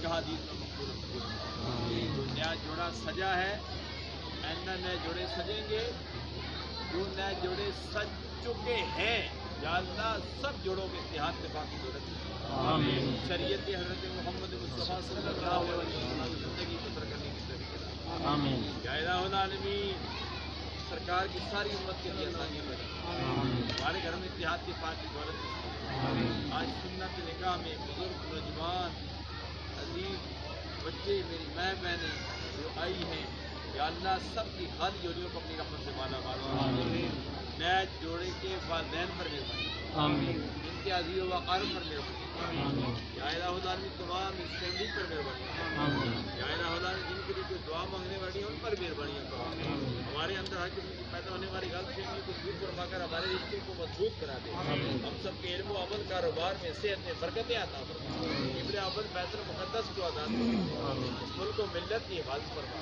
بارگاہ عزیز میں مقبول جو نیا جوڑا سجا ہے، آئندہ نئے جوڑے سجیں گے، جو نئے جوڑے سج چکے ہیں یا اللہ سب جوڑوں کے اتحاد کے باقی دولت شریعت حضرت محمد مصطفیٰ صلی اللہ علیہ وسلم کی زندگی بسر کرنے کی توفیق یا الہ العالمین، سرکار کی ساری امت کے لیے آسانیاں پیدا کریں، ہمارے گھر میں اتحاد کے پاک کی دولت نصیب۔ آج سنت نکاح میں بزرگ، نوجوان، عزیز، بچے، میری ماں بہنیں جو آئی ہیں، یا اللہ سب کی خالی جوڑیوں کو اپنی رحمت سے مالا مال فرما، نئے جوڑے کے والدین پر مہربانی، ان کے عزیز و اقارب پر مہربانی، یا الہ العالمین تمام اس فیملی پر مہربانی، یا الہ العالمین جن کے لیے کوئی دعا مانگنے والی ہے ان پر مہربانیاں فرما، ہمارے اندر ہر قسم کی پیدا ہونے والی غلط فہمیوں کو دور فرما کر ہمارے رشتوں کو مضبوط کرا دے، ہم سب کے علم و عمل، کاروبار میں صحت میں برکتیں عطا فرما، ابن عمل بیت المقدس کو آزاد فرما، اس ملک و ملت کی حفاظت فرما،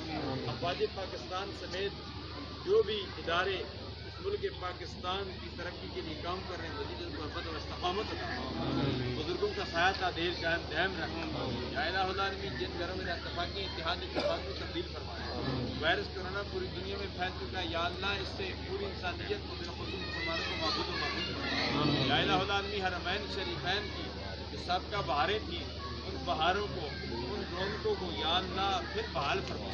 افواج پاکستان سمیت جو بھی ادارے اس ملک پاکستان کی ترقی کے لیے کام کر رہے ہیں، مزید ان کو حرمت و استقامت عطا فرما، بزرگوں کا سایہ تا دیر قائم دائم رکھنا، یا الہ العالمین جن گھروں میں اتفاقی اتحاد اتفاق کو تبدیل فرمایا، وائرس کرونا پوری دنیا میں پھیل چکا ہے، یا اللہ اس سے پوری انسانیت کو بالخصوص مسلمانوں کو معبود و معبود فرما، یا الہ العالمین حرمین شریفین کی جو سابقہ بہاریں تھیں ان بہاروں کو، ان رونقوں کو یا اللہ پھر بحال فرما۔